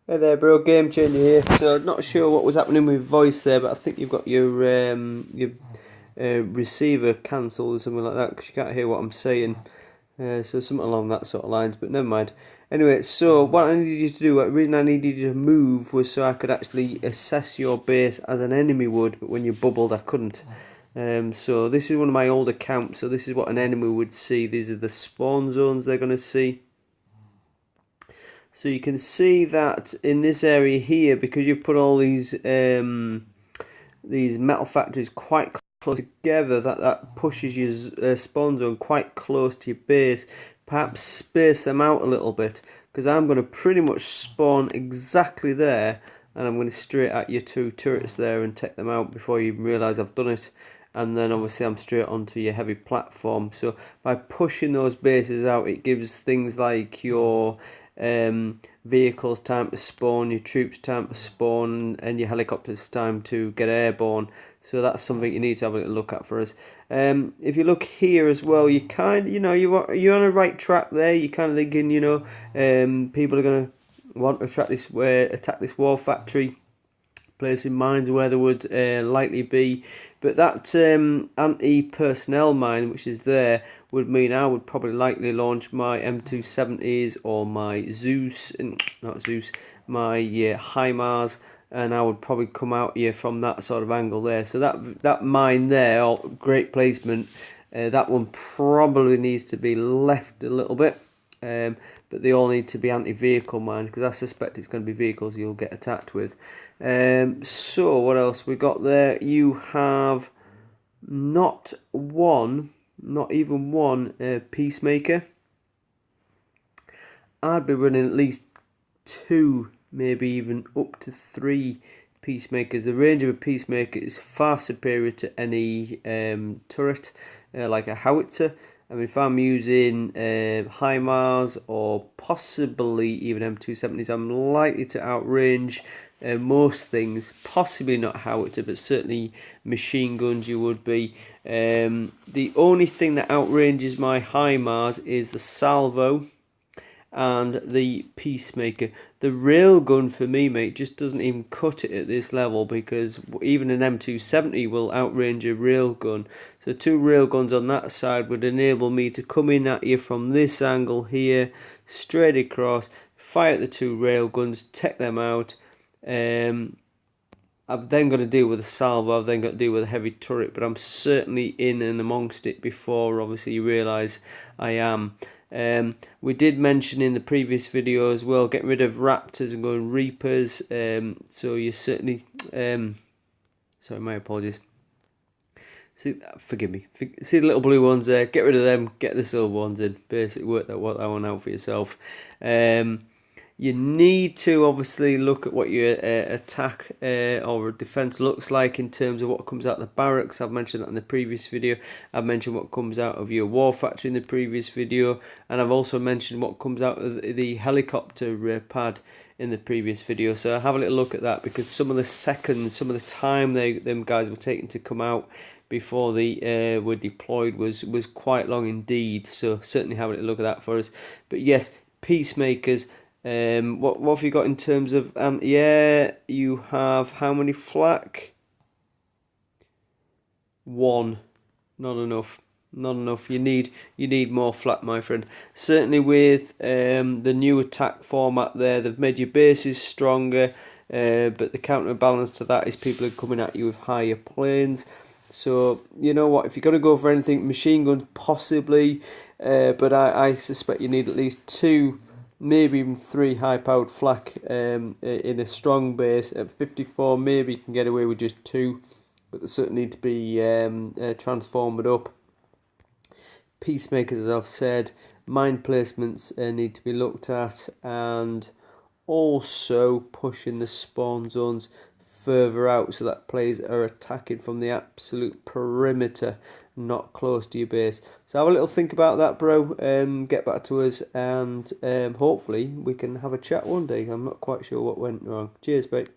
Hey there, bro. Game changer here. So, not sure what was happening with voice there, but I think you've got your receiver cancelled or something like that because you can't hear what I'm saying. So something along that sort of lines, but never mind. Anyway, so what I needed you to do, the reason I needed you to move was so I could actually assess your base as an enemy would, but when you bubbled, I couldn't. So this is one of my older camps. So this is what an enemy would see. These are the spawn zones they're going to see. So you can see that in this area here, because you've put all these metal factories quite close together, that pushes your spawn zone quite close to your base. Perhaps space them out a little bit, because I'm going to pretty much spawn exactly there, and I'm going to straight at your two turrets there and take them out before you even realise I've done it. And then obviously I'm straight onto your heavy platform. So by pushing those bases out, it gives things like your vehicles time to spawn, your troops time to spawn, and your helicopters time to get airborne. So that's something you need to have a look at for us. If you look here as well, you kind, you're on a right track there. You're kind of thinking, people are gonna want to attack this war factory, placing mines where there would likely be. But that anti-personnel mine, which is there, would mean I would probably likely launch my M270s or my my HIMARS, and I would probably come out here from that sort of angle there. So that mine there, great placement. That one probably needs to be left a little bit. But they all need to be anti-vehicle mines, because I suspect it's going to be vehicles you'll get attacked with. So what else we got there? You have not even one peacemaker. I'd be running at least two, maybe even up to three peacemakers. The range of a peacemaker is far superior to any turret, like a howitzer. I mean, if I'm using HIMARS or possibly even M270s, I'm likely to outrange most things. Possibly not howitzer, but certainly machine guns you would be. The only thing that outranges my HIMARS is the salvo and the peacemaker. The railgun for me, mate, just doesn't even cut it at this level, because even an M270 will outrange a railgun. So two railguns on that side would enable me to come in at you from this angle here, straight across, fire at the two railguns, take them out. I've then got to deal with a salvo, I've then got to deal with a heavy turret, but I'm certainly in and amongst it before obviously you realise I am. We did mention in the previous video as well, getting rid of Raptors and going Reapers. So you certainly, sorry, my apologies. See, forgive me. See the little blue ones there? Get rid of them. Get the silver ones in. Basically, work that one out for yourself. You need to obviously look at what your attack or defense looks like in terms of what comes out of the barracks. I've mentioned that in the previous video. I've mentioned what comes out of your war factory in the previous video, and I've also mentioned what comes out of the helicopter pad in the previous video. So have a little look at that, because some of the seconds, some of the time them guys were taking to come out before they were deployed was quite long indeed. So certainly have a little look at that for us. But yes, peacemakers. What have you got in terms of yeah, you have how many flak? One. Not enough. Not enough. You need more flak, my friend. Certainly with the new attack format there, they've made your bases stronger, but the counterbalance to that is people are coming at you with higher planes. So you know what, if you're going to go for anything, machine guns possibly, but I suspect you need at least two, maybe even three high-powered flak in a strong base. At 54, maybe you can get away with just two, but they certainly need to be transformed up. Peacemakers, as I've said, mine placements need to be looked at, and also pushing the spawn zones further out so that players are attacking from the absolute perimeter, not close to your base. So have a little think about that, bro. Get back to us, and hopefully we can have a chat one day. I'm not quite sure what went wrong. Cheers, mate.